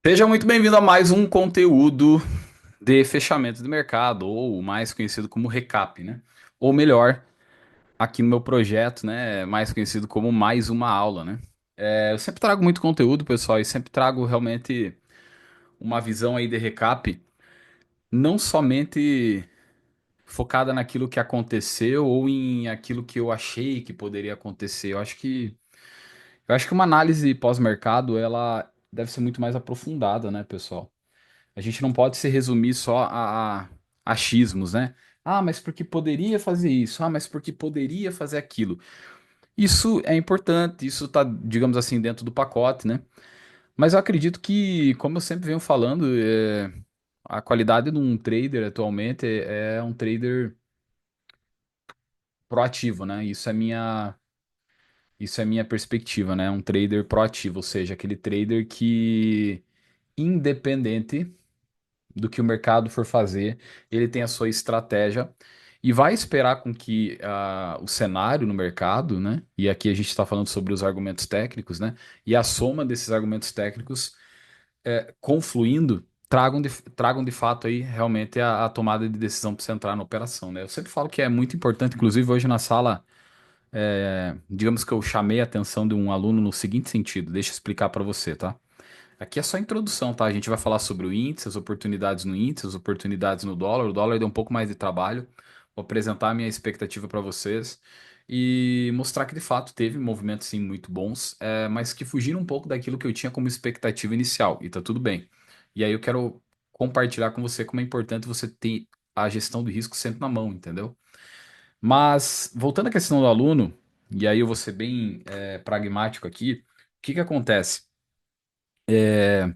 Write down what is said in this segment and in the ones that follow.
Seja muito bem-vindo a mais um conteúdo de fechamento de mercado, ou mais conhecido como recap, né? Ou melhor, aqui no meu projeto, né? Mais conhecido como mais uma aula, né? Eu sempre trago muito conteúdo, pessoal, e sempre trago realmente uma visão aí de recap, não somente focada naquilo que aconteceu ou em aquilo que eu achei que poderia acontecer. Eu acho que uma análise pós-mercado, ela deve ser muito mais aprofundada, né, pessoal? A gente não pode se resumir só a achismos, né? Ah, mas porque poderia fazer isso? Ah, mas porque poderia fazer aquilo? Isso é importante, isso tá, digamos assim, dentro do pacote, né? Mas eu acredito que, como eu sempre venho falando, a qualidade de um trader atualmente é um trader proativo, né? Isso é minha perspectiva, né? Um trader proativo, ou seja, aquele trader que, independente do que o mercado for fazer, ele tem a sua estratégia e vai esperar com que o cenário no mercado, né? E aqui a gente está falando sobre os argumentos técnicos, né? E a soma desses argumentos técnicos confluindo. Tragam de fato aí realmente a tomada de decisão para você entrar na operação, né? Eu sempre falo que é muito importante, inclusive hoje na sala, digamos que eu chamei a atenção de um aluno no seguinte sentido, deixa eu explicar para você, tá? Aqui é só introdução, tá? A gente vai falar sobre o índice, as oportunidades no índice, as oportunidades no dólar. O dólar deu um pouco mais de trabalho. Vou apresentar a minha expectativa para vocês e mostrar que de fato teve movimentos sim muito bons, mas que fugiram um pouco daquilo que eu tinha como expectativa inicial. E tá tudo bem. E aí eu quero compartilhar com você como é importante você ter a gestão do risco sempre na mão, entendeu? Mas voltando à questão do aluno, e aí eu vou ser bem pragmático aqui, o que que acontece? O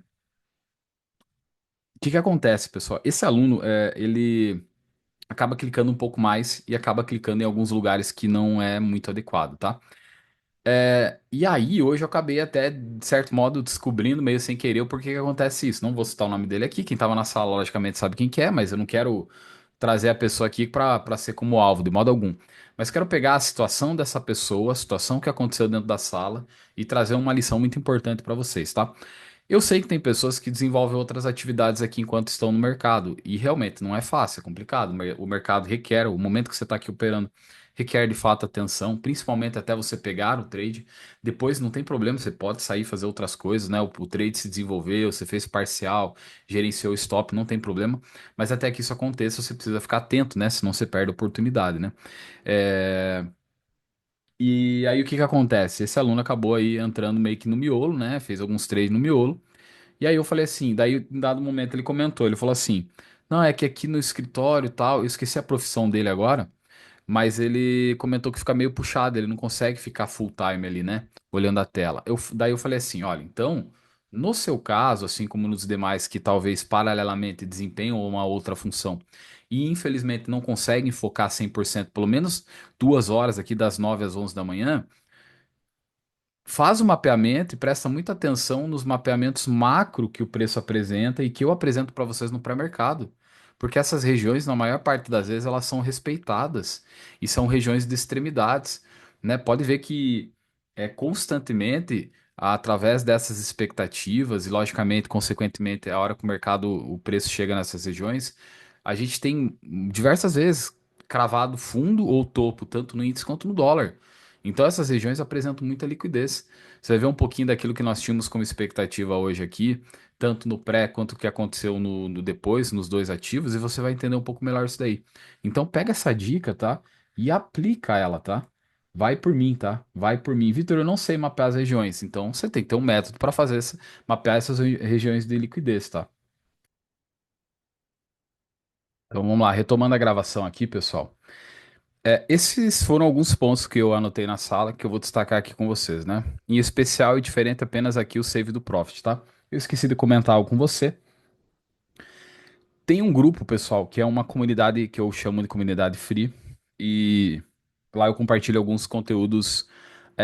que que acontece, pessoal? Esse aluno, ele acaba clicando um pouco mais e acaba clicando em alguns lugares que não é muito adequado, tá? E aí, hoje eu acabei até, de certo modo, descobrindo meio sem querer o porquê que acontece isso. Não vou citar o nome dele aqui, quem tava na sala, logicamente, sabe quem que é, mas eu não quero trazer a pessoa aqui pra ser como alvo, de modo algum. Mas quero pegar a situação dessa pessoa, a situação que aconteceu dentro da sala e trazer uma lição muito importante pra vocês, tá? Eu sei que tem pessoas que desenvolvem outras atividades aqui enquanto estão no mercado, e realmente não é fácil, é complicado. O mercado requer, o momento que você está aqui operando, requer de fato atenção, principalmente até você pegar o trade. Depois não tem problema, você pode sair e fazer outras coisas, né? O trade se desenvolveu, você fez parcial, gerenciou o stop, não tem problema. Mas até que isso aconteça, você precisa ficar atento, né? Senão você perde a oportunidade, né? É, E aí o que que acontece? Esse aluno acabou aí entrando meio que no miolo, né? Fez alguns trades no miolo. E aí eu falei assim, daí em dado momento ele comentou, ele falou assim, não, é que aqui no escritório e tal, eu esqueci a profissão dele agora, mas ele comentou que fica meio puxado, ele não consegue ficar full time ali, né, olhando a tela. Daí eu falei assim, olha, então, no seu caso, assim como nos demais que talvez paralelamente desempenham uma outra função e infelizmente não conseguem focar 100%, pelo menos 2 horas aqui das 9 às 11 da manhã, faz o mapeamento e presta muita atenção nos mapeamentos macro que o preço apresenta e que eu apresento para vocês no pré-mercado. Porque essas regiões, na maior parte das vezes, elas são respeitadas e são regiões de extremidades, né? Pode ver que constantemente, através dessas expectativas e, logicamente, consequentemente, a hora que o mercado, o preço chega nessas regiões, a gente tem diversas vezes cravado fundo ou topo, tanto no índice quanto no dólar. Então essas regiões apresentam muita liquidez. Você vai ver um pouquinho daquilo que nós tínhamos como expectativa hoje aqui, tanto no pré quanto o que aconteceu no depois, nos dois ativos, e você vai entender um pouco melhor isso daí. Então pega essa dica, tá? E aplica ela, tá? Vai por mim, tá? Vai por mim. Vitor, eu não sei mapear as regiões, então você tem que ter um método para fazer mapear essas regiões de liquidez, tá? Então vamos lá, retomando a gravação aqui, pessoal. Esses foram alguns pontos que eu anotei na sala que eu vou destacar aqui com vocês, né? Em especial e diferente apenas aqui o Save do Profit, tá? Eu esqueci de comentar algo com você. Tem um grupo, pessoal, que é uma comunidade que eu chamo de comunidade free e lá eu compartilho alguns conteúdos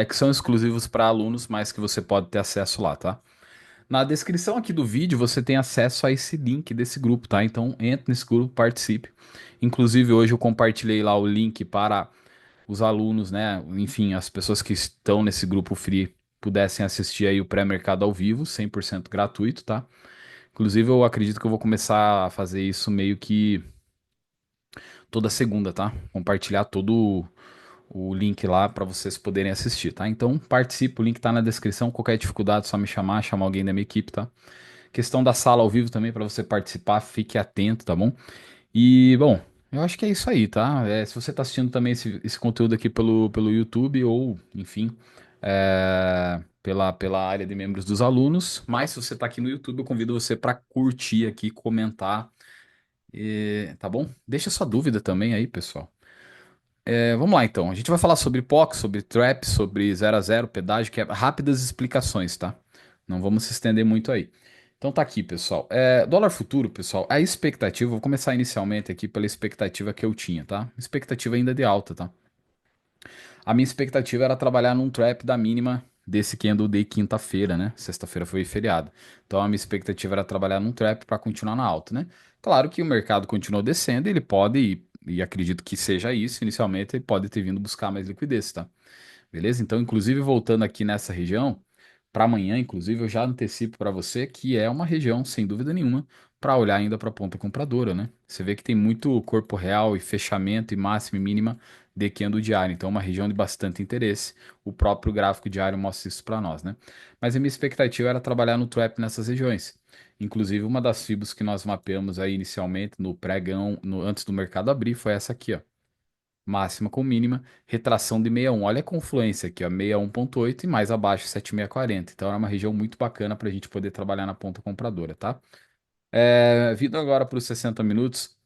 que são exclusivos para alunos, mas que você pode ter acesso lá, tá? Na descrição aqui do vídeo você tem acesso a esse link desse grupo, tá? Então entre nesse grupo, participe. Inclusive hoje eu compartilhei lá o link para os alunos, né? Enfim, as pessoas que estão nesse grupo free pudessem assistir aí o pré-mercado ao vivo, 100% gratuito, tá? Inclusive, eu acredito que eu vou começar a fazer isso meio que toda segunda, tá? Compartilhar todo o link lá para vocês poderem assistir, tá? Então, participe, o link tá na descrição. Qualquer dificuldade, é só me chamar, chamar alguém da minha equipe, tá? Questão da sala ao vivo também para você participar, fique atento, tá bom? E, bom, eu acho que é isso aí, tá? Se você tá assistindo também esse conteúdo aqui pelo YouTube ou, enfim, pela área de membros dos alunos, mas se você tá aqui no YouTube, eu convido você para curtir aqui, comentar, tá bom? Deixa sua dúvida também aí, pessoal. Vamos lá então. A gente vai falar sobre POC, sobre trap, sobre zero a zero, pedágio, que é rápidas explicações, tá? Não vamos se estender muito aí. Então tá aqui, pessoal. Dólar futuro, pessoal, a expectativa, vou começar inicialmente aqui pela expectativa que eu tinha, tá? Expectativa ainda de alta, tá? A minha expectativa era trabalhar num trap da mínima desse candle de quinta-feira, né? Sexta-feira foi feriado. Então a minha expectativa era trabalhar num trap para continuar na alta, né? Claro que o mercado continuou descendo, ele pode, e acredito que seja isso, inicialmente ele pode ter vindo buscar mais liquidez, tá? Beleza? Então, inclusive, voltando aqui nessa região, para amanhã, inclusive, eu já antecipo para você que é uma região, sem dúvida nenhuma, para olhar ainda para a ponta compradora, né? Você vê que tem muito corpo real e fechamento e máxima e mínima de candle diário, então é uma região de bastante interesse. O próprio gráfico diário mostra isso para nós, né? Mas a minha expectativa era trabalhar no trap nessas regiões. Inclusive, uma das fibras que nós mapeamos aí inicialmente no pregão, antes do mercado abrir, foi essa aqui, ó, máxima com mínima, retração de 61. Olha a confluência aqui, ó, 61,8 e mais abaixo 7640. Então é uma região muito bacana para a gente poder trabalhar na ponta compradora, tá? Vindo agora para os 60 minutos,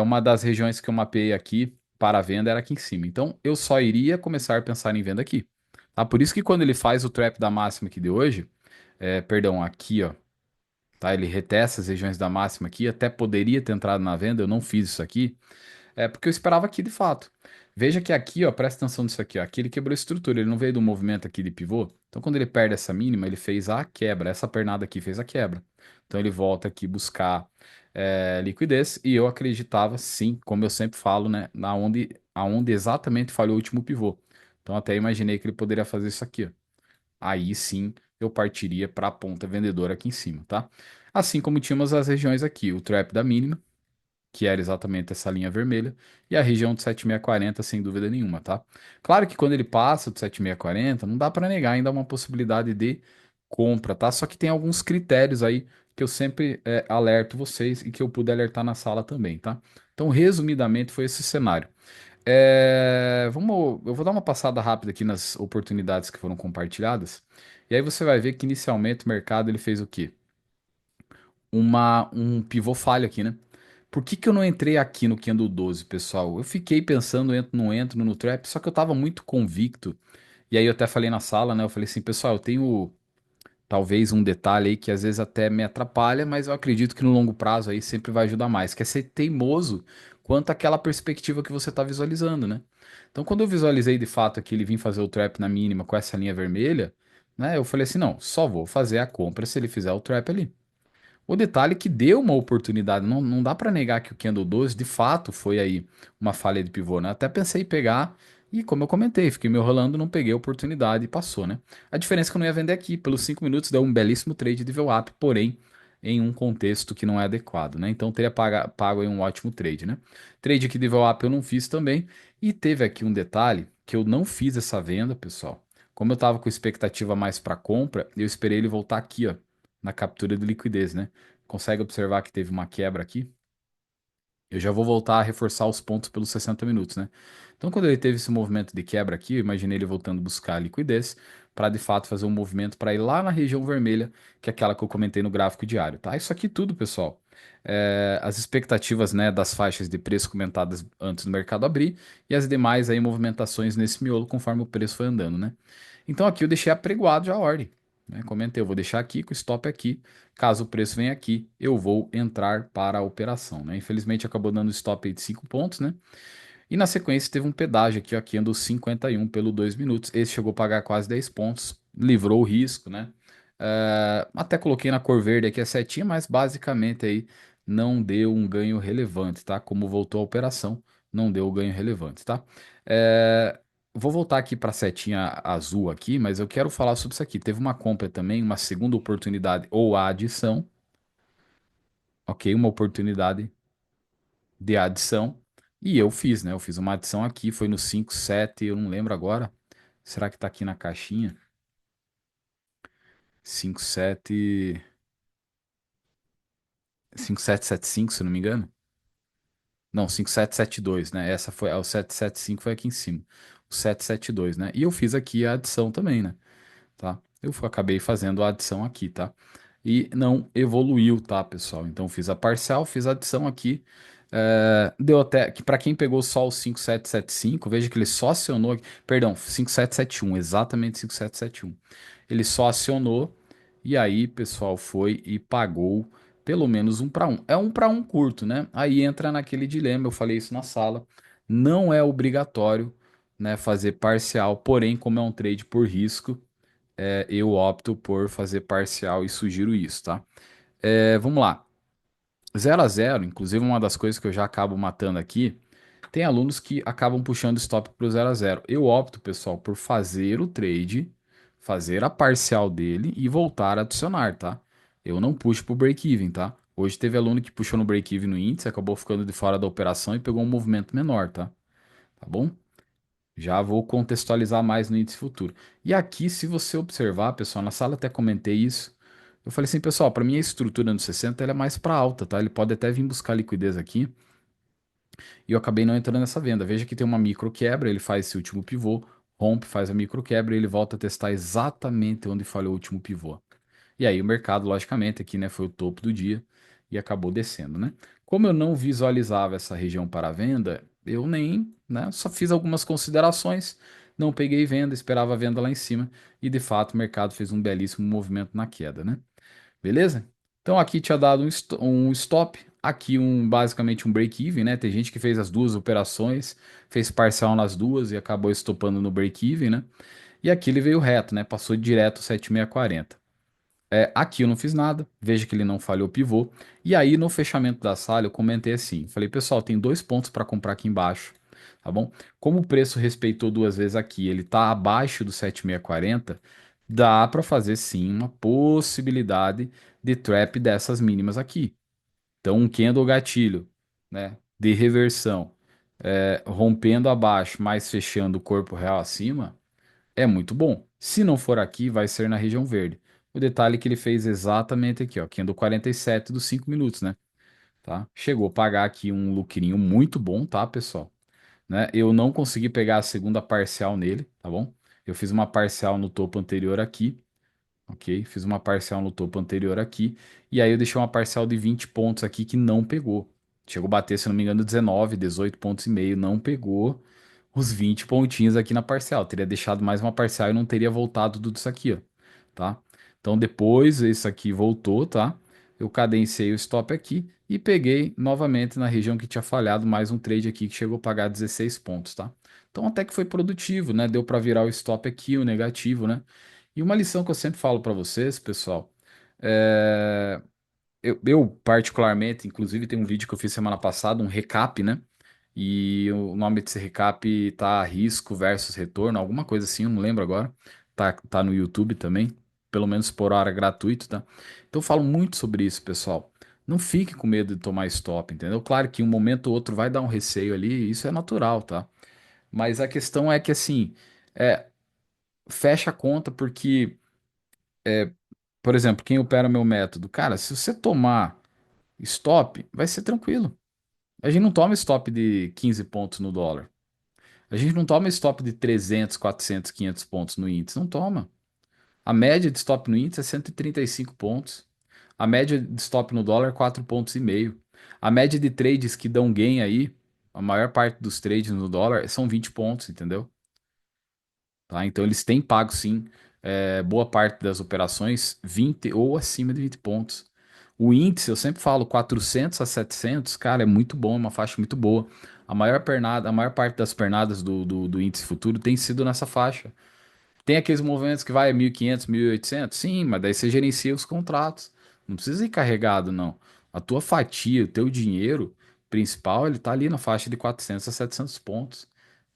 uma das regiões que eu mapeei aqui para venda era aqui em cima. Então eu só iria começar a pensar em venda aqui. Tá? Por isso que quando ele faz o trap da máxima aqui de hoje, perdão, aqui, ó, tá? Ele retesta as regiões da máxima aqui, até poderia ter entrado na venda, eu não fiz isso aqui. Porque eu esperava aqui de fato. Veja que aqui, ó, presta atenção nisso aqui, ó. Aqui ele quebrou a estrutura, ele não veio do movimento aqui de pivô. Então, quando ele perde essa mínima, ele fez a quebra. Essa pernada aqui fez a quebra. Então, ele volta aqui buscar liquidez. E eu acreditava, sim, como eu sempre falo, né, aonde exatamente falhou o último pivô. Então, até imaginei que ele poderia fazer isso aqui, ó. Aí sim eu partiria para a ponta vendedora aqui em cima, tá? Assim como tínhamos as regiões aqui, o trap da mínima que era exatamente essa linha vermelha, e a região de 7640, sem dúvida nenhuma, tá? Claro que quando ele passa do 7640, não dá para negar ainda uma possibilidade de compra, tá? Só que tem alguns critérios aí que eu sempre alerto vocês e que eu pude alertar na sala também, tá? Então, resumidamente, foi esse cenário. Eu vou dar uma passada rápida aqui nas oportunidades que foram compartilhadas, e aí você vai ver que inicialmente o mercado ele fez o quê? Um pivô falho aqui, né? Por que que eu não entrei aqui no Candle 12, pessoal? Eu fiquei pensando, entro no trap, só que eu tava muito convicto. E aí eu até falei na sala, né? Eu falei assim, pessoal, eu tenho talvez um detalhe aí que às vezes até me atrapalha, mas eu acredito que no longo prazo aí sempre vai ajudar mais, que é ser teimoso quanto àquela perspectiva que você tá visualizando, né? Então, quando eu visualizei de fato que ele vinha fazer o trap na mínima com essa linha vermelha, né? Eu falei assim, não, só vou fazer a compra se ele fizer o trap ali. O detalhe é que deu uma oportunidade, não dá para negar que o Candle 12 de fato foi aí uma falha de pivô, né? Até pensei em pegar e, como eu comentei, fiquei me enrolando, não peguei a oportunidade e passou, né? A diferença é que eu não ia vender aqui, pelos 5 minutos deu um belíssimo trade de VWAP, porém em um contexto que não é adequado, né? Então teria pago aí um ótimo trade, né? Trade aqui de VWAP eu não fiz também e teve aqui um detalhe que eu não fiz essa venda, pessoal. Como eu estava com expectativa mais para compra, eu esperei ele voltar aqui, ó, na captura de liquidez, né? Consegue observar que teve uma quebra aqui? Eu já vou voltar a reforçar os pontos pelos 60 minutos, né? Então, quando ele teve esse movimento de quebra aqui, eu imaginei ele voltando a buscar a liquidez para de fato fazer um movimento para ir lá na região vermelha, que é aquela que eu comentei no gráfico diário, tá? Isso aqui tudo, pessoal. As expectativas, né, das faixas de preço comentadas antes do mercado abrir e as demais aí movimentações nesse miolo conforme o preço foi andando, né? Então aqui eu deixei apregoado já a ordem, né? Comentei, eu vou deixar aqui com o stop aqui. Caso o preço venha aqui, eu vou entrar para a operação, né? Infelizmente acabou dando stop aí de 5 pontos, né? E na sequência teve um pedágio aqui, ó, aqui andou 51 pelo 2 minutos. Esse chegou a pagar quase 10 pontos, livrou o risco, né? Até coloquei na cor verde aqui a setinha, mas basicamente aí não deu um ganho relevante, tá? Como voltou a operação, não deu o ganho relevante, tá? Vou voltar aqui para a setinha azul aqui, mas eu quero falar sobre isso aqui. Teve uma compra também, uma segunda oportunidade ou a adição, ok? Uma oportunidade de adição. E eu fiz, né? Eu fiz uma adição aqui, foi no 57, eu não lembro agora. Será que tá aqui na caixinha? 57, 5775, se eu não me engano. Não, 5772, né? Essa foi, o 775 foi aqui em cima. O 772, né? E eu fiz aqui a adição também, né? Tá? Acabei fazendo a adição aqui, tá? E não evoluiu, tá, pessoal? Então fiz a parcial, fiz a adição aqui. Deu até que para quem pegou só o 5775, veja que ele só acionou, perdão, 5771, exatamente 5771. Ele só acionou e aí, pessoal, foi e pagou pelo menos um para um. É um para um curto, né? Aí entra naquele dilema, eu falei isso na sala. Não é obrigatório, né, fazer parcial, porém, como é um trade por risco, eu opto por fazer parcial e sugiro isso, tá? Vamos lá. 0 a 0, inclusive uma das coisas que eu já acabo matando aqui, tem alunos que acabam puxando stop para o 0 a 0. Eu opto, pessoal, por fazer o trade, fazer a parcial dele e voltar a adicionar, tá? Eu não puxo para o break-even, tá? Hoje teve aluno que puxou no break-even no índice, acabou ficando de fora da operação e pegou um movimento menor, tá? Tá bom? Já vou contextualizar mais no índice futuro. E aqui, se você observar, pessoal, na sala até comentei isso. Eu falei assim, pessoal, para mim a estrutura no 60 ela é mais para alta, tá? Ele pode até vir buscar liquidez aqui. E eu acabei não entrando nessa venda. Veja que tem uma micro quebra, ele faz esse último pivô, rompe, faz a micro quebra e ele volta a testar exatamente onde falhou o último pivô. E aí o mercado, logicamente, aqui, né, foi o topo do dia e acabou descendo, né? Como eu não visualizava essa região para venda, eu nem, né, só fiz algumas considerações, não peguei venda, esperava a venda lá em cima e de fato o mercado fez um belíssimo movimento na queda, né? Beleza? Então aqui tinha dado um stop, aqui basicamente um break-even, né? Tem gente que fez as duas operações, fez parcial nas duas e acabou estopando no break-even, né? E aqui ele veio reto, né? Passou direto 7640. Aqui eu não fiz nada, veja que ele não falhou o pivô. E aí no fechamento da sala eu comentei assim, falei, pessoal, tem dois pontos para comprar aqui embaixo, tá bom? Como o preço respeitou duas vezes aqui, ele está abaixo do 7640, dá para fazer sim uma possibilidade de trap dessas mínimas aqui. Então um candle gatilho, né, de reversão, rompendo abaixo, mas fechando o corpo real acima, é muito bom. Se não for aqui, vai ser na região verde. O detalhe é que ele fez exatamente aqui, ó, candle 47 dos 5 minutos, né? Tá? Chegou a pagar aqui um lucrinho muito bom, tá, pessoal? Né? Eu não consegui pegar a segunda parcial nele, tá bom? Eu fiz uma parcial no topo anterior aqui, ok? Fiz uma parcial no topo anterior aqui, e aí eu deixei uma parcial de 20 pontos aqui que não pegou. Chegou a bater, se não me engano, 19, 18 pontos e meio, não pegou os 20 pontinhos aqui na parcial. Teria deixado mais uma parcial e não teria voltado tudo isso aqui, ó, tá? Então depois isso aqui voltou, tá? Eu cadenciei o stop aqui e peguei novamente na região que tinha falhado mais um trade aqui que chegou a pagar 16 pontos, tá? Então até que foi produtivo, né? Deu para virar o stop aqui, o negativo, né? E uma lição que eu sempre falo para vocês, pessoal, é... eu particularmente, inclusive tem um vídeo que eu fiz semana passada, um recap, né? E o nome desse recap tá risco versus retorno, alguma coisa assim, eu não lembro agora. Tá no YouTube também, pelo menos por hora gratuito, tá? Então eu falo muito sobre isso, pessoal. Não fique com medo de tomar stop, entendeu? Claro que um momento ou outro vai dar um receio ali, isso é natural, tá? Mas a questão é que assim, é, fecha a conta porque, por exemplo, quem opera meu método, cara, se você tomar stop, vai ser tranquilo. A gente não toma stop de 15 pontos no dólar. A gente não toma stop de 300, 400, 500 pontos no índice. Não toma. A média de stop no índice é 135 pontos. A média de stop no dólar é 4,5 pontos. A média de trades que dão gain aí, a maior parte dos trades no dólar são 20 pontos, entendeu? Tá? Então eles têm pago sim, boa parte das operações 20 ou acima de 20 pontos. O índice, eu sempre falo 400 a 700, cara, é muito bom, é uma faixa muito boa. A maior parte das pernadas do índice futuro tem sido nessa faixa. Tem aqueles movimentos que vai 1.500, 1.800, sim, mas daí você gerencia os contratos. Não precisa ir carregado, não. A tua fatia, o teu dinheiro principal, ele tá ali na faixa de 400 a 700 pontos.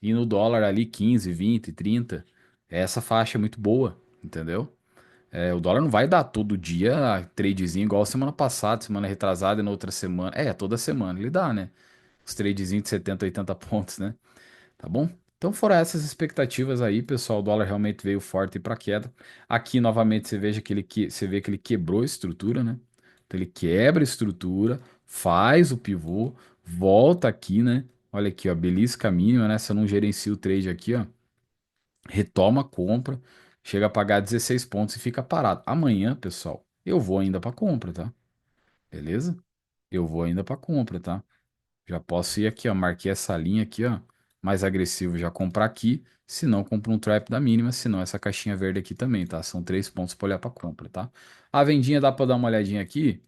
E no dólar ali 15, 20, 30. Essa faixa é muito boa, entendeu? O dólar não vai dar todo dia tradezinho igual semana passada, semana retrasada e na outra semana. Toda semana ele dá, né? Os tradezinhos de 70, 80 pontos, né? Tá bom? Então foram essas expectativas aí, pessoal. O dólar realmente veio forte para queda. Aqui novamente você vê que ele quebrou a estrutura, né? Então ele quebra a estrutura, faz o pivô, volta aqui, né? Olha aqui, ó, belisca a mínima, né? Se eu não gerencio o trade aqui, ó, retoma a compra, chega a pagar 16 pontos e fica parado. Amanhã, pessoal, eu vou ainda para compra, tá? Beleza? Eu vou ainda para compra, tá? Já posso ir aqui, ó. Marquei essa linha aqui, ó. Mais agressivo, já comprar aqui. Se não, compra um trap da mínima. Se não, essa caixinha verde aqui também, tá? São 3 pontos para olhar para compra, tá? A vendinha dá para dar uma olhadinha aqui.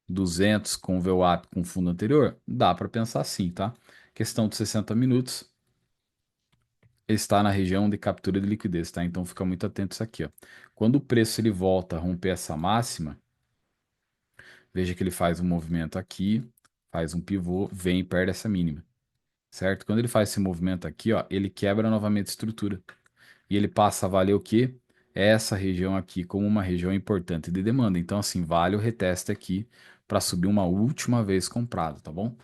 200 com VWAP com fundo anterior? Dá para pensar assim, tá? Questão de 60 minutos. Está na região de captura de liquidez, tá? Então fica muito atento isso aqui, ó. Quando o preço ele volta a romper essa máxima, veja que ele faz um movimento aqui, faz um pivô, vem e perde essa mínima. Certo? Quando ele faz esse movimento aqui, ó, ele quebra novamente a estrutura. E ele passa a valer o quê? Essa região aqui como uma região importante de demanda. Então, assim, vale o reteste aqui para subir uma última vez comprado, tá bom?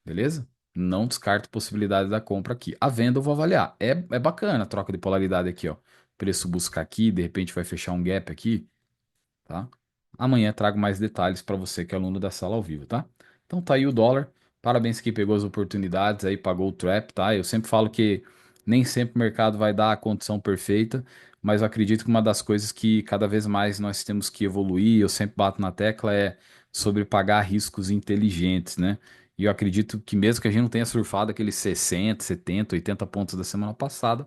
Beleza? Não descarto possibilidade da compra aqui. A venda eu vou avaliar. É bacana a troca de polaridade aqui, ó. Preço buscar aqui, de repente vai fechar um gap aqui, tá? Amanhã trago mais detalhes para você que é aluno da sala ao vivo, tá? Então tá aí o dólar. Parabéns que pegou as oportunidades aí, pagou o trap, tá? Eu sempre falo que nem sempre o mercado vai dar a condição perfeita, mas eu acredito que uma das coisas que cada vez mais nós temos que evoluir, eu sempre bato na tecla, é sobre pagar riscos inteligentes, né? E eu acredito que mesmo que a gente não tenha surfado aqueles 60, 70, 80 pontos da semana passada,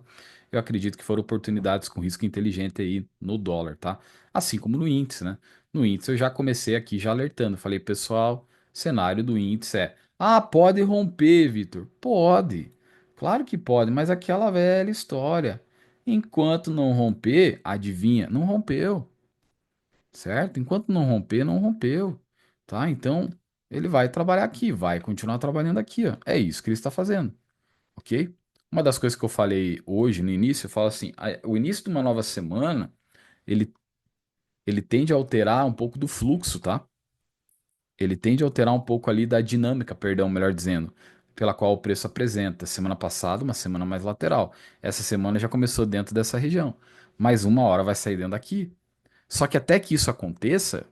eu acredito que foram oportunidades com risco inteligente aí no dólar, tá? Assim como no índice, né? No índice eu já comecei aqui já alertando. Falei, pessoal, cenário do índice pode romper, Vitor. Pode. Claro que pode, mas aquela velha história. Enquanto não romper, adivinha, não rompeu, certo? Enquanto não romper, não rompeu, tá? Então, ele vai trabalhar aqui, vai continuar trabalhando aqui, ó. É isso que ele está fazendo, ok? Uma das coisas que eu falei hoje no início, eu falo assim, o início de uma nova semana, ele, ele tende a alterar um pouco do fluxo, tá? Ele tende a alterar um pouco ali da dinâmica, perdão, melhor dizendo, pela qual o preço apresenta. Semana passada, uma semana mais lateral. Essa semana já começou dentro dessa região. Mais uma hora vai sair dentro daqui. Só que até que isso aconteça,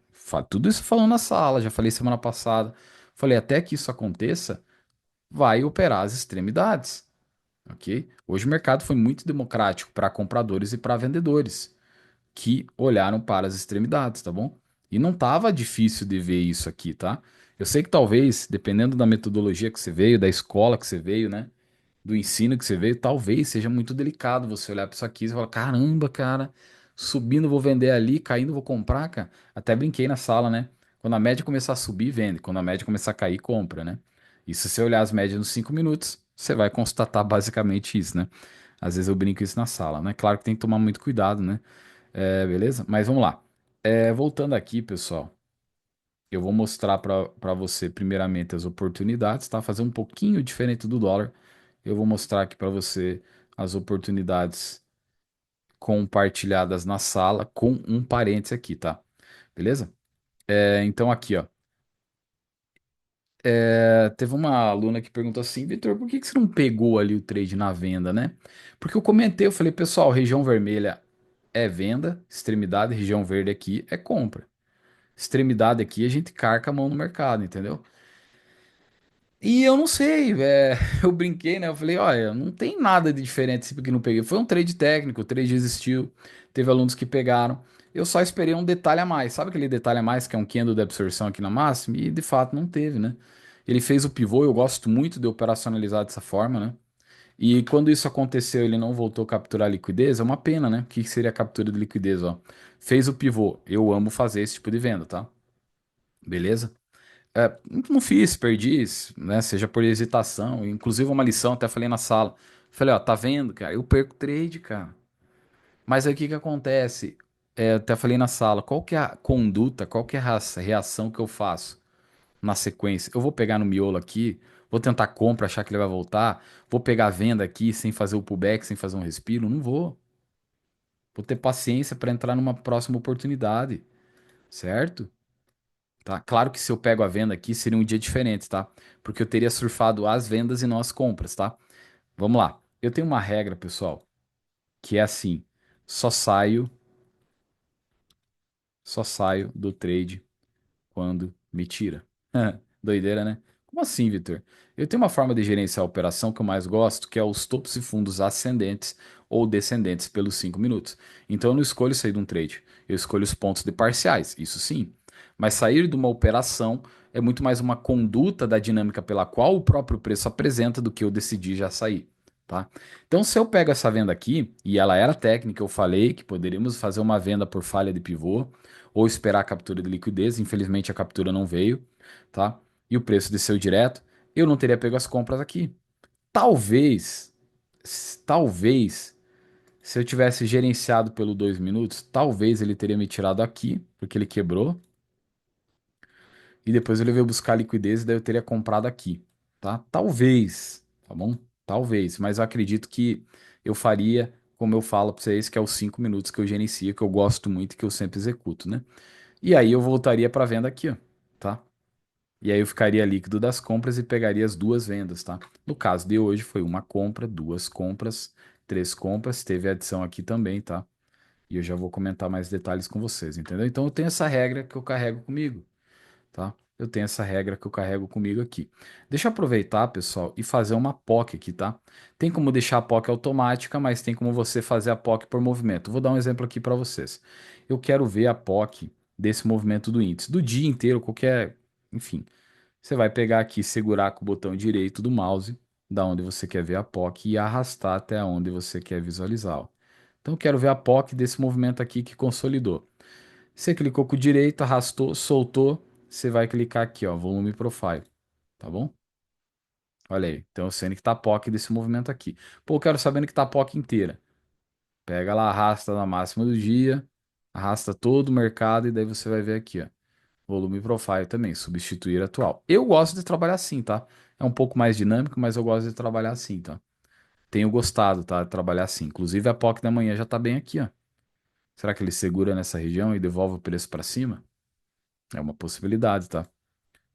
tudo isso falando na sala, já falei semana passada. Falei, até que isso aconteça, vai operar as extremidades, ok? Hoje o mercado foi muito democrático para compradores e para vendedores que olharam para as extremidades, tá bom? E não tava difícil de ver isso aqui, tá? Eu sei que talvez, dependendo da metodologia que você veio, da escola que você veio, né? Do ensino que você veio, talvez seja muito delicado você olhar para isso aqui e falar: caramba, cara, subindo vou vender ali, caindo vou comprar, cara. Até brinquei na sala, né? Quando a média começar a subir, vende. Quando a média começar a cair, compra, né? E se você olhar as médias nos 5 minutos, você vai constatar basicamente isso, né? Às vezes eu brinco isso na sala, né? Claro que tem que tomar muito cuidado, né? Beleza? Mas vamos lá. Voltando aqui, pessoal, eu vou mostrar para você, primeiramente, as oportunidades, tá? Fazer um pouquinho diferente do dólar. Eu vou mostrar aqui para você as oportunidades compartilhadas na sala com um parênteses aqui, tá? Beleza? Então, aqui, ó. Teve uma aluna que perguntou assim, Vitor, por que que você não pegou ali o trade na venda, né? Porque eu comentei, eu falei, pessoal, região vermelha é venda, extremidade, região verde aqui é compra. Extremidade aqui, a gente carca a mão no mercado, entendeu? E eu não sei, eu brinquei, né? Eu falei, olha, não tem nada de diferente assim porque não peguei. Foi um trade técnico, o trade existiu, teve alunos que pegaram. Eu só esperei um detalhe a mais. Sabe aquele detalhe a mais que é um candle de absorção aqui na máxima? E de fato não teve, né? Ele fez o pivô, eu gosto muito de operacionalizar dessa forma, né? E quando isso aconteceu, ele não voltou a capturar liquidez, é uma pena, né? O que seria a captura de liquidez, ó? Fez o pivô. Eu amo fazer esse tipo de venda, tá? Beleza? Não fiz, perdi, né? Seja por hesitação. Inclusive, uma lição, até falei na sala. Falei, ó, tá vendo, cara? Eu perco trade, cara. Mas aí o que que acontece? Até falei na sala, qual que é a conduta, qual que é a reação que eu faço na sequência? Eu vou pegar no miolo aqui, vou tentar compra, achar que ele vai voltar, vou pegar a venda aqui sem fazer o pullback, sem fazer um respiro? Não vou. Vou ter paciência para entrar numa próxima oportunidade, certo? Tá? Claro que se eu pego a venda aqui, seria um dia diferente, tá? Porque eu teria surfado as vendas e não as compras, tá? Vamos lá. Eu tenho uma regra, pessoal, que é assim: só saio, só saio do trade quando me tira. Doideira, né? Como assim, Vitor? Eu tenho uma forma de gerenciar a operação que eu mais gosto, que é os topos e fundos ascendentes ou descendentes pelos 5 minutos. Então eu não escolho sair de um trade, eu escolho os pontos de parciais, isso sim. Mas sair de uma operação é muito mais uma conduta da dinâmica pela qual o próprio preço apresenta do que eu decidi já sair, tá? Então se eu pego essa venda aqui, e ela era técnica, eu falei que poderíamos fazer uma venda por falha de pivô, ou esperar a captura de liquidez. Infelizmente a captura não veio, tá? E o preço desceu direto. Eu não teria pego as compras aqui. Talvez, talvez, se eu tivesse gerenciado pelo 2 minutos, talvez ele teria me tirado aqui, porque ele quebrou. E depois ele veio buscar liquidez e daí eu teria comprado aqui, tá? Talvez, tá bom? Talvez, mas eu acredito que eu faria, como eu falo para vocês, que é os 5 minutos que eu gerencio, que eu gosto muito e que eu sempre executo, né? E aí eu voltaria para venda aqui, ó, tá? E aí eu ficaria líquido das compras e pegaria as duas vendas, tá? No caso de hoje foi uma compra, duas compras, três compras, teve adição aqui também, tá? E eu já vou comentar mais detalhes com vocês, entendeu? Então eu tenho essa regra que eu carrego comigo, tá? Eu tenho essa regra que eu carrego comigo aqui. Deixa eu aproveitar, pessoal, e fazer uma POC aqui, tá? Tem como deixar a POC automática, mas tem como você fazer a POC por movimento. Vou dar um exemplo aqui para vocês. Eu quero ver a POC desse movimento do índice, do dia inteiro, qualquer, enfim. Você vai pegar aqui, segurar com o botão direito do mouse, da onde você quer ver a POC e arrastar até onde você quer visualizar, ó. Então eu quero ver a POC desse movimento aqui que consolidou. Você clicou com o direito, arrastou, soltou, você vai clicar aqui, ó, volume profile, tá bom? Olha aí, então eu sei que tá a POC desse movimento aqui. Pô, eu quero saber que tá a POC inteira. Pega lá, arrasta na máxima do dia, arrasta todo o mercado e daí você vai ver aqui, ó. Volume profile também, substituir atual. Eu gosto de trabalhar assim, tá? É um pouco mais dinâmico, mas eu gosto de trabalhar assim, tá? Tenho gostado, tá? De trabalhar assim. Inclusive a POC da manhã já tá bem aqui, ó. Será que ele segura nessa região e devolve o preço para cima? É uma possibilidade, tá?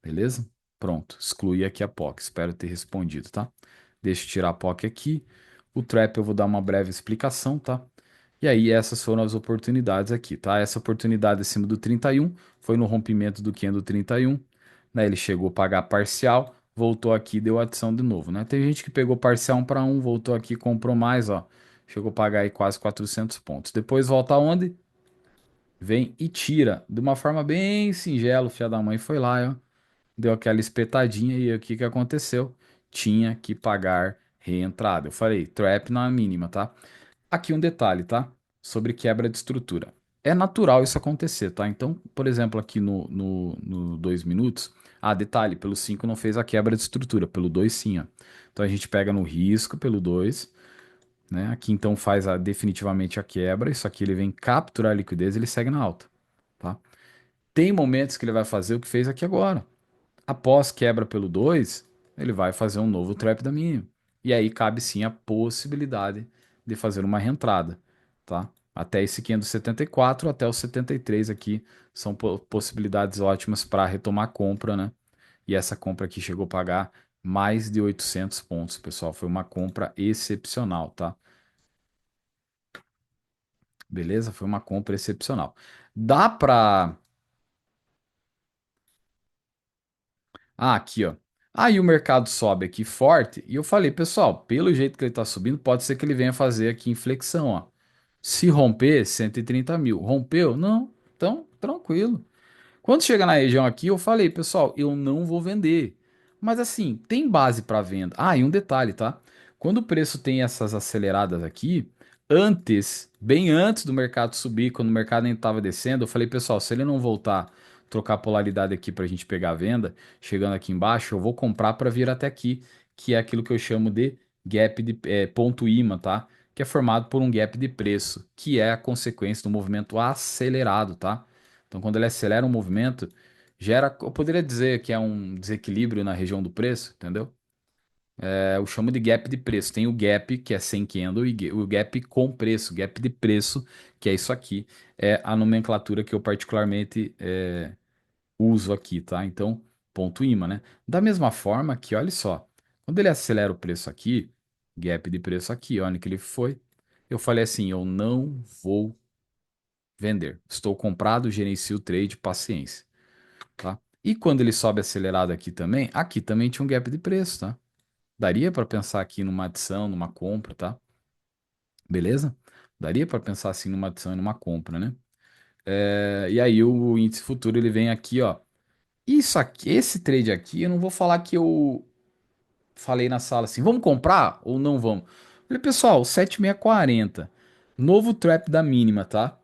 Beleza? Pronto, excluí aqui a POC. Espero ter respondido, tá? Deixa eu tirar a POC aqui. O trap eu vou dar uma breve explicação, tá? E aí essas foram as oportunidades aqui, tá? Essa oportunidade acima do 31 foi no rompimento do candle 31, né? Ele chegou a pagar parcial, voltou aqui e deu adição de novo, né? Tem gente que pegou parcial 1 para 1, voltou aqui, comprou mais, ó. Chegou a pagar aí quase 400 pontos. Depois volta aonde? Vem e tira de uma forma bem singela, o filho da mãe foi lá, ó, deu aquela espetadinha e o que que aconteceu? Tinha que pagar reentrada. Eu falei, trap na mínima, tá? Aqui um detalhe, tá? Sobre quebra de estrutura. É natural isso acontecer, tá? Então, por exemplo, aqui no 2 minutos, detalhe, pelo 5 não fez a quebra de estrutura, pelo 2 sim, ó. Então a gente pega no risco pelo 2, né? Aqui então faz definitivamente a quebra, isso aqui ele vem capturar a liquidez, ele segue na alta, tá? Tem momentos que ele vai fazer o que fez aqui agora. Após quebra pelo 2, ele vai fazer um novo trap da mínima. E aí cabe sim a possibilidade de fazer uma reentrada, tá? Até esse 574 até o 73 aqui são possibilidades ótimas para retomar a compra, né? E essa compra aqui chegou a pagar mais de 800 pontos, pessoal. Foi uma compra excepcional, tá? Beleza? Foi uma compra excepcional. Dá para aqui, ó. Aí o mercado sobe aqui forte e eu falei, pessoal, pelo jeito que ele tá subindo, pode ser que ele venha fazer aqui inflexão, ó. Se romper, 130 mil. Rompeu? Não. Então, tranquilo. Quando chega na região aqui, eu falei, pessoal, eu não vou vender. Mas assim, tem base para venda. E um detalhe, tá? Quando o preço tem essas aceleradas aqui, antes, bem antes do mercado subir, quando o mercado ainda estava descendo, eu falei, pessoal, se ele não voltar, trocar a polaridade aqui para a gente pegar a venda, chegando aqui embaixo, eu vou comprar para vir até aqui, que é aquilo que eu chamo de gap de ponto imã, tá? Que é formado por um gap de preço, que é a consequência do movimento acelerado, tá? Então, quando ele acelera um movimento, gera, eu poderia dizer que é um desequilíbrio na região do preço, entendeu? Eu chamo de gap de preço. Tem o gap, que é sem candle, e o gap com preço. Gap de preço, que é isso aqui, é a nomenclatura que eu particularmente uso aqui, tá? Então, ponto imã, né? Da mesma forma que, olha só, quando ele acelera o preço aqui, gap de preço aqui, olha que ele foi, eu falei assim, eu não vou vender. Estou comprado, gerencio o trade, paciência, tá? E quando ele sobe acelerado aqui também tinha um gap de preço, tá? Daria para pensar aqui numa adição, numa compra, tá? Beleza? Daria para pensar assim numa adição e numa compra, né? E aí o índice futuro ele vem aqui, ó. Isso aqui, esse trade aqui, eu não vou falar que eu falei na sala assim, vamos comprar ou não vamos? Falei, pessoal, 7640, novo trap da mínima, tá?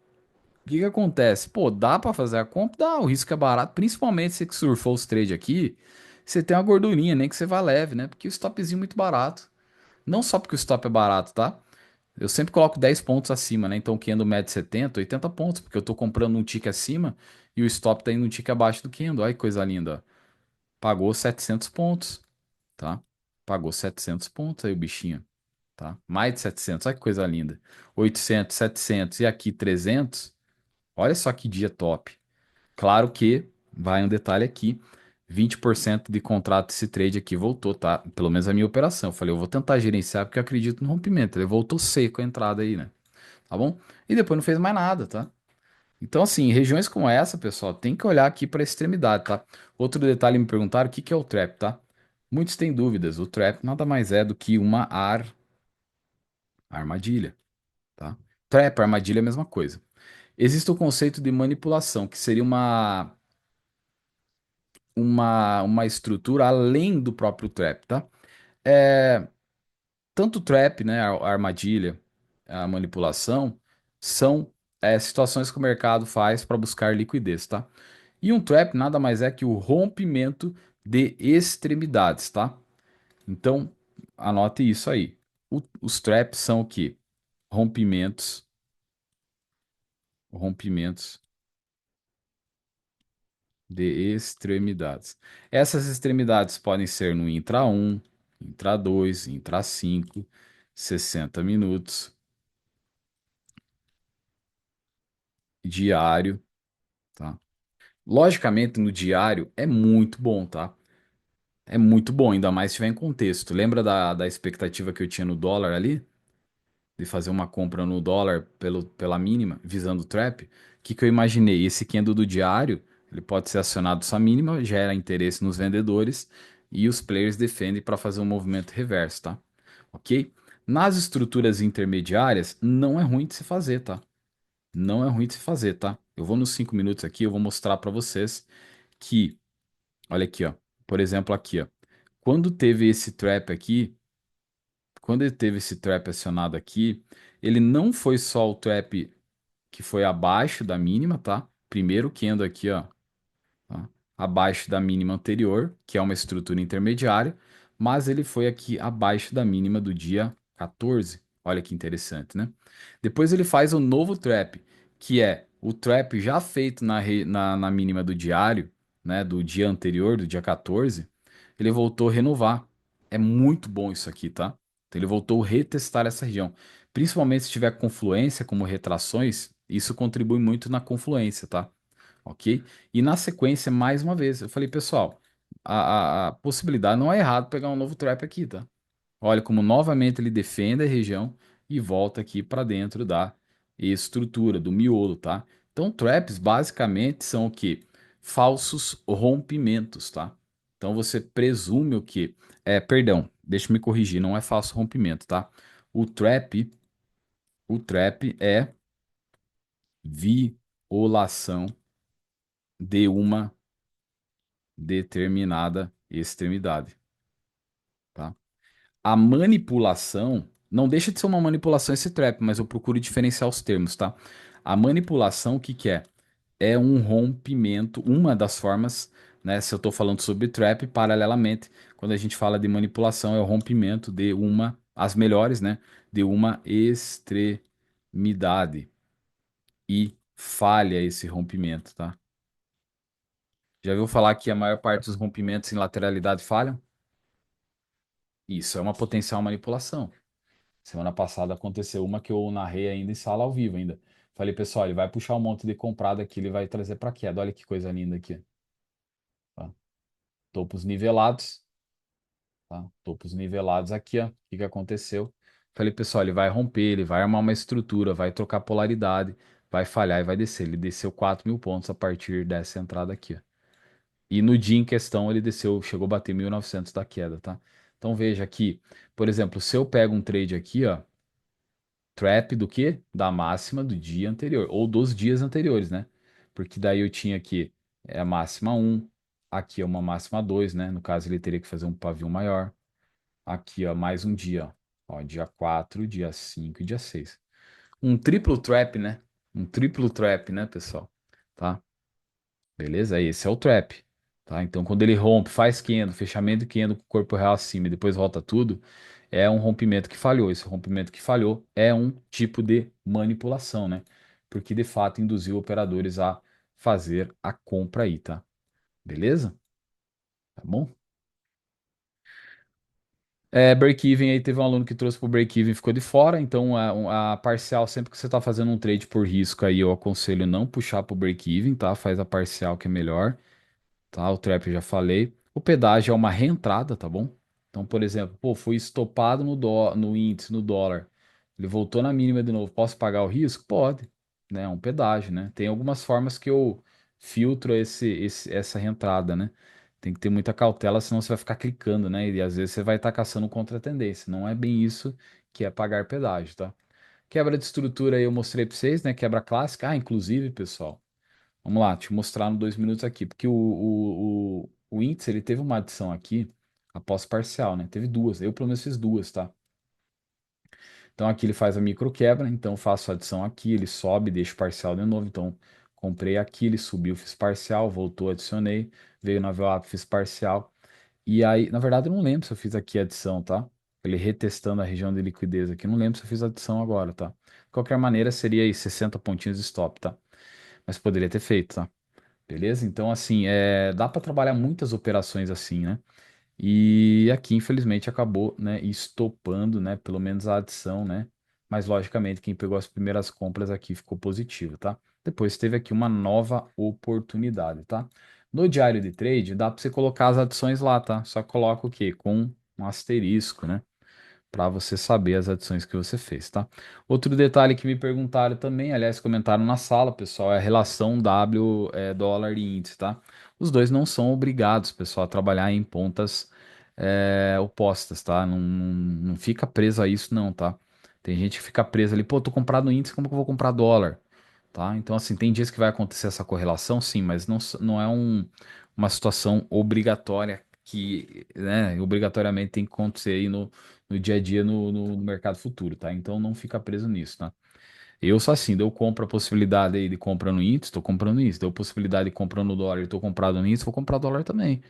O que que acontece? Pô, dá pra fazer a compra? Dá, o risco é barato, principalmente você que surfou os trade aqui, você tem uma gordurinha, nem que você vá leve, né? Porque o stopzinho é muito barato. Não só porque o stop é barato, tá? Eu sempre coloco 10 pontos acima, né? Então o candle mede 70, 80 pontos, porque eu tô comprando um tick acima e o stop tá indo um tick abaixo do candle. Olha que coisa linda, ó. Pagou 700 pontos, tá? Pagou 700 pontos aí o bichinho, tá? Mais de 700, olha que coisa linda. 800, 700 e aqui 300. Olha só que dia top. Claro que vai um detalhe aqui. 20% de contrato desse trade aqui voltou, tá? Pelo menos a minha operação. Eu falei, eu vou tentar gerenciar porque eu acredito no rompimento. Ele voltou seco a entrada aí, né? Tá bom? E depois não fez mais nada, tá? Então, assim, regiões como essa, pessoal, tem que olhar aqui para a extremidade, tá? Outro detalhe, me perguntaram o que que é o trap, tá? Muitos têm dúvidas. O trap nada mais é do que uma armadilha, tá? Trap, armadilha é a mesma coisa. Existe o conceito de manipulação, que seria uma estrutura além do próprio trap, tá? É, tanto o trap, né, a armadilha, a manipulação, são situações que o mercado faz para buscar liquidez, tá? E um trap nada mais é que o rompimento de extremidades, tá? Então, anote isso aí. Os traps são o quê? Rompimentos, rompimentos de extremidades. Essas extremidades podem ser no intra um, intra 2, intra 5, 60 minutos, diário, tá? Logicamente, no diário é muito bom, tá? É muito bom, ainda mais se tiver em contexto. Lembra da expectativa que eu tinha no dólar ali? De fazer uma compra no dólar pela mínima, visando o trap? O que que eu imaginei? Esse candle do diário, ele pode ser acionado sua mínima, gera interesse nos vendedores e os players defendem para fazer um movimento reverso, tá? Ok? Nas estruturas intermediárias, não é ruim de se fazer, tá? Não é ruim de se fazer, tá? Eu vou nos 5 minutos aqui, eu vou mostrar para vocês que, olha aqui, ó. Por exemplo, aqui, ó. Quando teve esse trap aqui, quando ele teve esse trap acionado aqui, ele não foi só o trap que foi abaixo da mínima, tá? Primeiro candle aqui, ó, tá? Abaixo da mínima anterior, que é uma estrutura intermediária, mas ele foi aqui abaixo da mínima do dia 14. Olha que interessante, né? Depois ele faz o novo trap, que é o trap já feito na mínima do diário, né? Do dia anterior, do dia 14. Ele voltou a renovar. É muito bom isso aqui, tá? Então ele voltou a retestar essa região. Principalmente se tiver confluência, como retrações, isso contribui muito na confluência, tá? Ok? E na sequência, mais uma vez, eu falei, pessoal, a possibilidade não é errado pegar um novo trap aqui, tá? Olha como novamente ele defende a região e volta aqui para dentro da estrutura, do miolo, tá? Então, traps basicamente são o quê? Falsos rompimentos, tá? Então você presume o quê? Perdão, deixa eu me corrigir, não é falso rompimento, tá? O trap, o trap é violação de uma determinada extremidade, tá? A manipulação não deixa de ser uma manipulação esse trap, mas eu procuro diferenciar os termos, tá? A manipulação, o que que é? É um rompimento, uma das formas, né? Se eu estou falando sobre trap, paralelamente, quando a gente fala de manipulação, é o rompimento de as melhores, né? De uma extremidade e falha esse rompimento, tá? Já viu falar que a maior parte dos rompimentos em lateralidade falham? Isso é uma potencial manipulação. Semana passada aconteceu uma que eu narrei ainda em sala ao vivo ainda. Falei, pessoal, ele vai puxar um monte de comprado aqui, ele vai trazer para queda. Olha que coisa linda aqui, tá? Topos nivelados, tá? Topos nivelados aqui, ó. O que que aconteceu? Falei, pessoal, ele vai romper, ele vai armar uma estrutura, vai trocar polaridade, vai falhar e vai descer. Ele desceu 4.000 pontos a partir dessa entrada aqui, ó. E no dia em questão ele desceu, chegou a bater 1.900 da queda, tá? Então veja aqui, por exemplo, se eu pego um trade aqui, ó, trap do quê? Da máxima do dia anterior, ou dos dias anteriores, né? Porque daí eu tinha aqui a máxima um, aqui é uma máxima 2, né? No caso ele teria que fazer um pavio maior. Aqui, ó, mais um dia, ó, dia 4, dia 5 e dia 6. Um triplo trap, né? Um triplo trap, né, pessoal? Tá? Beleza? Esse é o trap, tá? Então, quando ele rompe, faz candle, fechamento de candle com o corpo real acima e depois volta tudo, é um rompimento que falhou. Esse rompimento que falhou é um tipo de manipulação, né? Porque de fato induziu operadores a fazer a compra aí, tá? Beleza? Tá bom? Break-even aí teve um aluno que trouxe pro break-even e ficou de fora, então a parcial, sempre que você está fazendo um trade por risco aí, eu aconselho não puxar pro break-even, tá? Faz a parcial que é melhor. Tá? O trap eu já falei. O pedágio é uma reentrada, tá bom? Então, por exemplo, pô, fui estopado no índice, no dólar. Ele voltou na mínima de novo. Posso pagar o risco? Pode, né? É um pedágio, né? Tem algumas formas que eu filtro essa reentrada, né? Tem que ter muita cautela, senão você vai ficar clicando, né? E às vezes você vai estar caçando contra a tendência. Não é bem isso que é pagar pedágio, tá? Quebra de estrutura aí eu mostrei para vocês, né? Quebra clássica. Ah, inclusive, pessoal. Vamos lá, te mostrar no 2 minutos aqui, porque o índice ele teve uma adição aqui após parcial, né? Teve duas, eu pelo menos fiz duas, tá? Então aqui ele faz a micro quebra, então eu faço a adição aqui, ele sobe, deixa o parcial de novo, então comprei aqui, ele subiu, fiz parcial, voltou, adicionei, veio na VWAP, fiz parcial, e aí, na verdade eu não lembro se eu fiz aqui a adição, tá? Ele retestando a região de liquidez aqui, não lembro se eu fiz a adição agora, tá? De qualquer maneira seria aí 60 pontinhos de stop, tá? Mas poderia ter feito, tá? Beleza? Então, assim, dá para trabalhar muitas operações assim, né? E aqui, infelizmente, acabou, né, estopando, né, pelo menos a adição, né? Mas, logicamente, quem pegou as primeiras compras aqui ficou positivo, tá? Depois teve aqui uma nova oportunidade, tá? No diário de trade, dá para você colocar as adições lá, tá? Só coloca o quê? Com um asterisco, né? Para você saber as adições que você fez, tá? Outro detalhe que me perguntaram também, aliás, comentaram na sala, pessoal, é a relação W, dólar e índice, tá? Os dois não são obrigados, pessoal, a trabalhar em pontas opostas, tá? Não fica preso a isso, não, tá? Tem gente que fica presa ali, pô, tô comprado no índice, como que eu vou comprar dólar? Tá? Então, assim, tem dias que vai acontecer essa correlação, sim, mas não é uma situação obrigatória que, né, obrigatoriamente tem que acontecer aí no dia a dia no mercado futuro, tá? Então não fica preso nisso, tá? Eu sou assim, deu compra a possibilidade aí de compra no índice, tô comprando isso, deu possibilidade de compra no dólar, eu tô comprado no índice, vou comprar dólar também,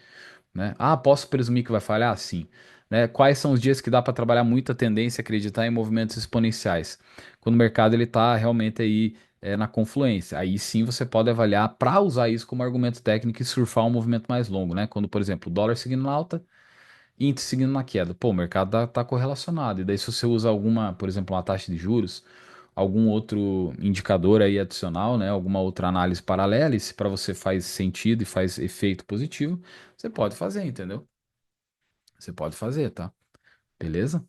né? Ah, posso presumir que vai falhar? Sim. Né? Quais são os dias que dá para trabalhar muita tendência, acreditar em movimentos exponenciais? Quando o mercado ele está realmente aí na confluência. Aí sim você pode avaliar para usar isso como argumento técnico e surfar um movimento mais longo, né? Quando, por exemplo, o dólar seguindo na alta, índice seguindo na queda. Pô, o mercado tá correlacionado. E daí, se você usa alguma, por exemplo, uma taxa de juros, algum outro indicador aí adicional, né? Alguma outra análise paralela, e se para você faz sentido e faz efeito positivo, você pode fazer, entendeu? Você pode fazer, tá? Beleza?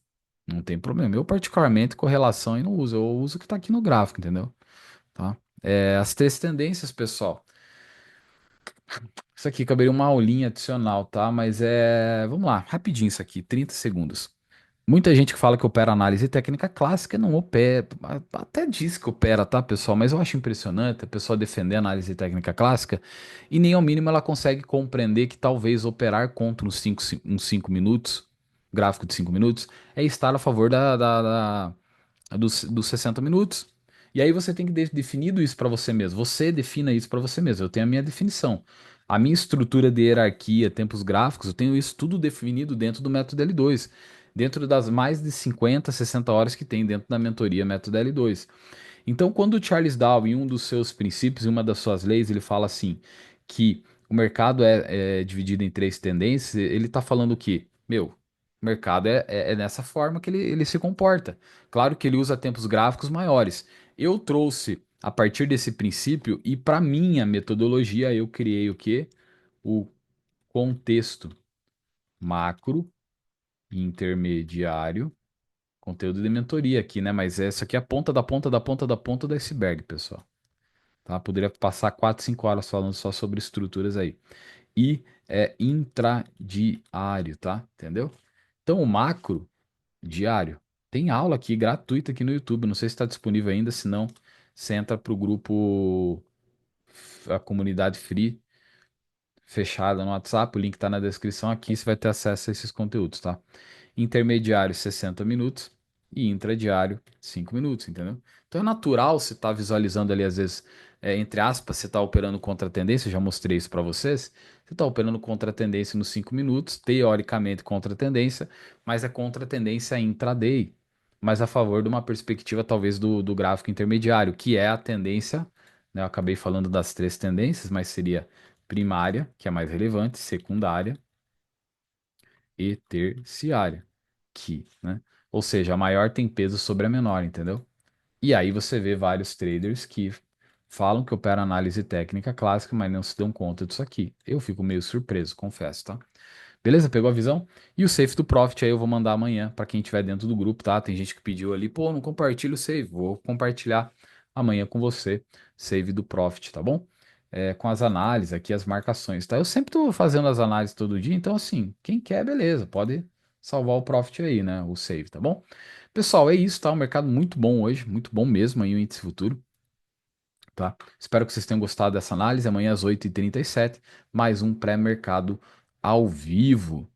Não tem problema. Eu, particularmente, correlação eu não uso. Eu uso o que tá aqui no gráfico, entendeu? Tá? As três tendências, pessoal. Isso aqui caberia uma aulinha adicional, tá? Mas vamos lá, rapidinho isso aqui, 30 segundos. Muita gente que fala que opera análise técnica clássica não opera, até diz que opera, tá, pessoal? Mas eu acho impressionante a pessoa defender a análise técnica clássica e nem ao mínimo ela consegue compreender que talvez operar contra uns 5 minutos, gráfico de 5 minutos, é estar a favor dos 60 minutos. E aí você tem que definido isso para você mesmo. Você defina isso para você mesmo. Eu tenho a minha definição. A minha estrutura de hierarquia, tempos gráficos, eu tenho isso tudo definido dentro do método L2, dentro das mais de 50, 60 horas que tem dentro da mentoria método L2. Então, quando o Charles Darwin, em um dos seus princípios, em uma das suas leis, ele fala assim, que o mercado é dividido em três tendências, ele está falando o quê? Meu, O mercado é nessa forma que ele se comporta. Claro que ele usa tempos gráficos maiores. Eu trouxe a partir desse princípio e para minha metodologia eu criei o quê? O contexto macro, intermediário, conteúdo de mentoria aqui, né? Mas essa aqui é a ponta da ponta da ponta da ponta do iceberg, pessoal. Tá? Poderia passar 4, 5 horas falando só sobre estruturas aí. E é intradiário, tá? Entendeu? Então o macro diário. Tem aula aqui gratuita aqui no YouTube. Não sei se está disponível ainda, se não, você entra para o grupo, a comunidade free, fechada no WhatsApp. O link está na descrição aqui. Você vai ter acesso a esses conteúdos, tá? Intermediário 60 minutos e intradiário 5 minutos, entendeu? Então é natural você estar visualizando ali, às vezes, entre aspas, você está operando contra a tendência, eu já mostrei isso para vocês. Você está operando contra a tendência nos 5 minutos, teoricamente contra a tendência, mas é contra a tendência intraday, mas a favor de uma perspectiva talvez do gráfico intermediário, que é a tendência, né? Eu acabei falando das três tendências, mas seria primária, que é a mais relevante, secundária e terciária, que, né? Ou seja, a maior tem peso sobre a menor, entendeu? E aí você vê vários traders que falam que operam análise técnica clássica, mas não se dão conta disso aqui. Eu fico meio surpreso, confesso, tá? Beleza? Pegou a visão? E o save do Profit aí eu vou mandar amanhã para quem estiver dentro do grupo, tá? Tem gente que pediu ali, pô, não compartilha o save. Vou compartilhar amanhã com você, save do Profit, tá bom? Com as análises aqui, as marcações, tá? Eu sempre tô fazendo as análises todo dia, então assim, quem quer, beleza, pode salvar o Profit aí, né? O save, tá bom? Pessoal, é isso, tá? Um mercado muito bom hoje, muito bom mesmo aí o índice futuro, tá? Espero que vocês tenham gostado dessa análise. Amanhã às 8h37, mais um pré-mercado ao vivo.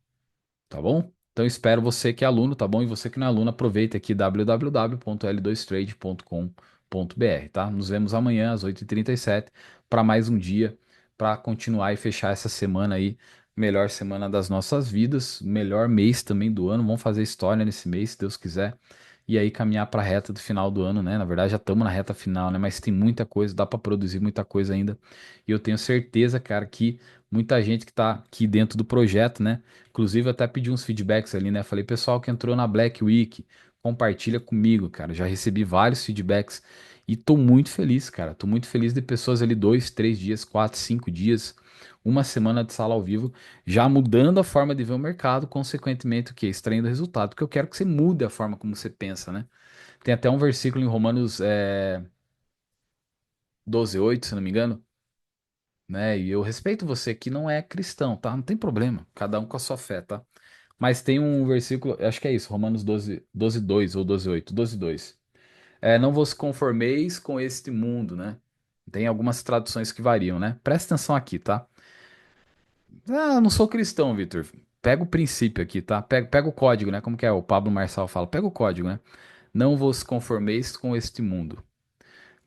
Tá bom? Então espero você que é aluno, tá bom? E você que não é aluno, aproveita aqui www.l2trade.com.br, tá? Nos vemos amanhã às 8h37 para mais um dia, para continuar e fechar essa semana aí, melhor semana das nossas vidas, melhor mês também do ano. Vamos fazer história nesse mês, se Deus quiser. E aí caminhar para a reta do final do ano, né? Na verdade já estamos na reta final, né? Mas tem muita coisa, dá para produzir muita coisa ainda. E eu tenho certeza, cara, que muita gente que está aqui dentro do projeto, né? Inclusive, eu até pedi uns feedbacks ali, né? Falei, pessoal que entrou na Black Week, compartilha comigo, cara. Já recebi vários feedbacks e tô muito feliz, cara. Tô muito feliz de pessoas ali 2, 3 dias, 4, 5 dias, uma semana de sala ao vivo, já mudando a forma de ver o mercado, consequentemente, o quê? Extraindo resultado. Porque eu quero que você mude a forma como você pensa, né? Tem até um versículo em Romanos 12:8, se não me engano, né? E eu respeito você que não é cristão, tá? Não tem problema. Cada um com a sua fé, tá? Mas tem um versículo, acho que é isso, Romanos 12:2 ou 12:8, 12:2. Não vos conformeis com este mundo, né? Tem algumas traduções que variam, né? Presta atenção aqui, tá? Ah, eu não sou cristão, Vitor. Pega o princípio aqui, tá? Pega o código, né? Como que é? O Pablo Marçal fala. Pega o código, né? Não vos conformeis com este mundo,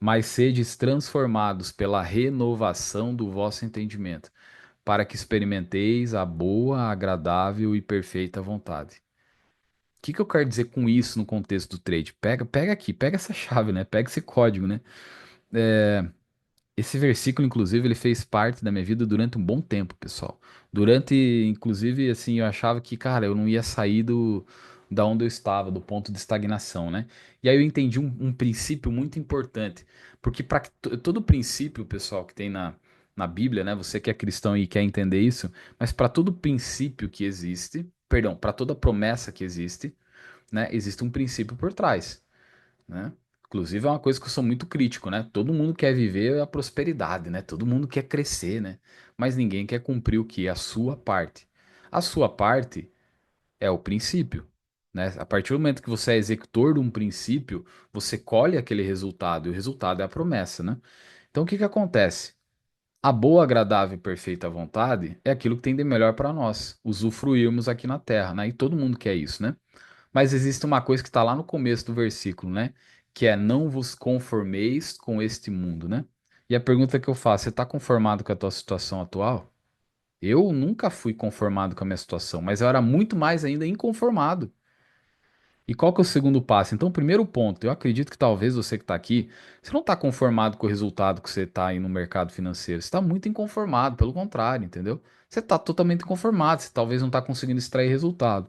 mas sedes transformados pela renovação do vosso entendimento, para que experimenteis a boa, agradável e perfeita vontade. Que eu quero dizer com isso no contexto do trade? Pega aqui, pega essa chave, né? Pega esse código, né? Esse versículo, inclusive, ele fez parte da minha vida durante um bom tempo, pessoal. Durante, inclusive, assim, eu achava que, cara, eu não ia sair da onde eu estava, do ponto de estagnação, né? E aí eu entendi um princípio muito importante, porque para todo princípio, pessoal, que tem na Bíblia, né? Você que é cristão e quer entender isso, mas para todo princípio que existe, perdão, para toda promessa que existe, né, existe um princípio por trás, né? Inclusive é uma coisa que eu sou muito crítico, né? Todo mundo quer viver a prosperidade, né? Todo mundo quer crescer, né? Mas ninguém quer cumprir o que? A sua parte. A sua parte é o princípio, né? A partir do momento que você é executor de um princípio, você colhe aquele resultado, e o resultado é a promessa, né? Então o que que acontece? A boa, agradável e perfeita vontade é aquilo que tem de melhor para nós, usufruirmos aqui na Terra, né? E todo mundo quer isso, né? Mas existe uma coisa que está lá no começo do versículo, né? Que é não vos conformeis com este mundo, né? E a pergunta que eu faço, você está conformado com a tua situação atual? Eu nunca fui conformado com a minha situação, mas eu era muito mais ainda inconformado. E qual que é o segundo passo? Então, o primeiro ponto, eu acredito que talvez você que está aqui, você não está conformado com o resultado que você está aí no mercado financeiro. Você está muito inconformado, pelo contrário, entendeu? Você está totalmente conformado, você talvez não está conseguindo extrair resultado.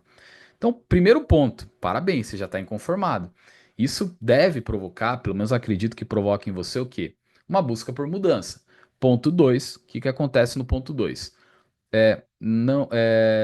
Então, primeiro ponto, parabéns, você já está inconformado. Isso deve provocar, pelo menos eu acredito que provoque em você o quê? Uma busca por mudança. Ponto 2, o que que acontece no ponto 2? Não,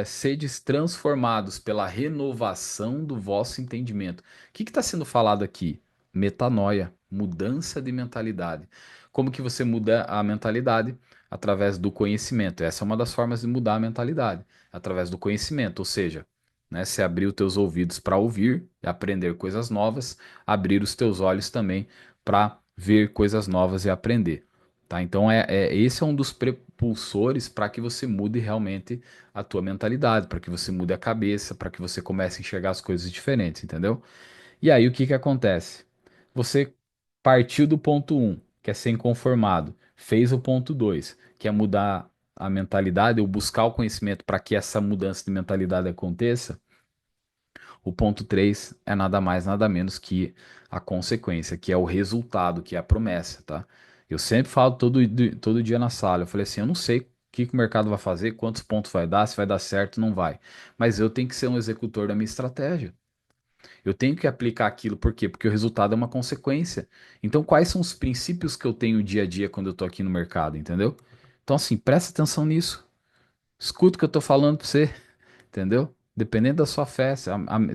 sedes transformados pela renovação do vosso entendimento. O que está sendo falado aqui? Metanoia, mudança de mentalidade. Como que você muda a mentalidade? Através do conhecimento. Essa é uma das formas de mudar a mentalidade, através do conhecimento, ou seja, né, você abrir os teus ouvidos para ouvir e aprender coisas novas, abrir os teus olhos também para ver coisas novas e aprender. Tá? Então esse é um dos propulsores para que você mude realmente a tua mentalidade, para que você mude a cabeça, para que você comece a enxergar as coisas diferentes, entendeu? E aí o que que acontece? Você partiu do ponto um, que é ser inconformado, fez o ponto 2, que é mudar a mentalidade ou buscar o conhecimento para que essa mudança de mentalidade aconteça. O ponto 3 é nada mais, nada menos que a consequência, que é o resultado, que é a promessa, tá? Eu sempre falo todo dia na sala, eu falei assim, eu não sei o que que o mercado vai fazer, quantos pontos vai dar, se vai dar certo, não vai. Mas eu tenho que ser um executor da minha estratégia. Eu tenho que aplicar aquilo, por quê? Porque o resultado é uma consequência. Então, quais são os princípios que eu tenho dia a dia quando eu tô aqui no mercado, entendeu? Então, assim, presta atenção nisso. Escuta o que eu tô falando pra você. Entendeu? Dependendo da sua fé, se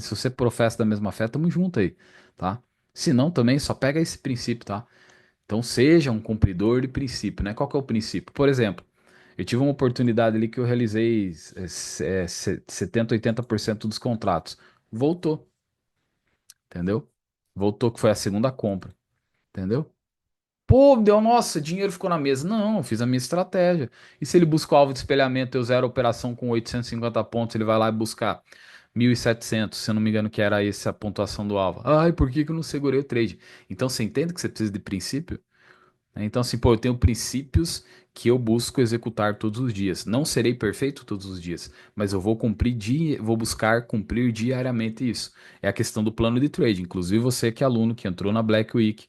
você professa da mesma fé, tamo junto aí, tá? Se não, também só pega esse princípio, tá? Então seja um cumpridor de princípio, né? Qual que é o princípio? Por exemplo, eu tive uma oportunidade ali que eu realizei 70, 80% dos contratos. Voltou, entendeu? Voltou que foi a segunda compra, entendeu? Pô, deu, nossa, dinheiro ficou na mesa. Não, eu fiz a minha estratégia. E se ele busca o alvo de espelhamento, eu zero a operação com 850 pontos, ele vai lá e buscar 1.700, se eu não me engano que era essa a pontuação do alvo. Ai, por que que eu não segurei o trade? Então você entende que você precisa de princípio? Né? Então, assim, pô, eu tenho princípios que eu busco executar todos os dias. Não serei perfeito todos os dias, mas eu vou vou buscar cumprir diariamente isso. É a questão do plano de trade. Inclusive, você que é aluno que entrou na Black Week,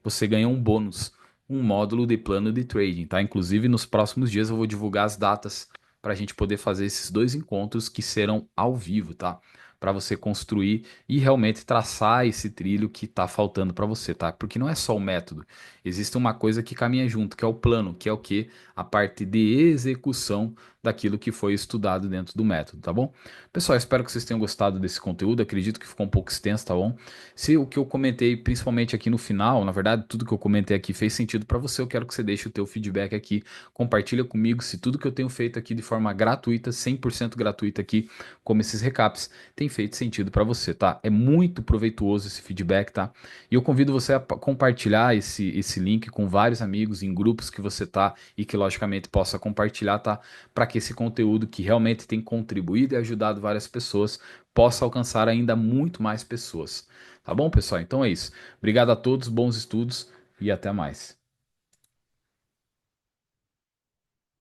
você ganha um bônus, um módulo de plano de trading, tá? Inclusive, nos próximos dias eu vou divulgar as datas para a gente poder fazer esses dois encontros que serão ao vivo, tá? Para você construir e realmente traçar esse trilho que está faltando para você, tá? Porque não é só o método. Existe uma coisa que caminha junto, que é o plano, que é o que? A parte de execução daquilo que foi estudado dentro do método, tá bom? Pessoal, espero que vocês tenham gostado desse conteúdo. Acredito que ficou um pouco extenso, tá bom? Se o que eu comentei, principalmente aqui no final, na verdade, tudo que eu comentei aqui fez sentido para você, eu quero que você deixe o teu feedback aqui, compartilha comigo se tudo que eu tenho feito aqui de forma gratuita, 100% gratuita aqui, como esses recaps, tem feito sentido para você, tá? É muito proveitoso esse feedback, tá? E eu convido você a compartilhar esse link com vários amigos em grupos que você tá e que logicamente possa compartilhar, tá? Para que esse conteúdo que realmente tem contribuído e ajudado várias pessoas possa alcançar ainda muito mais pessoas. Tá bom, pessoal? Então é isso. Obrigado a todos, bons estudos e até mais.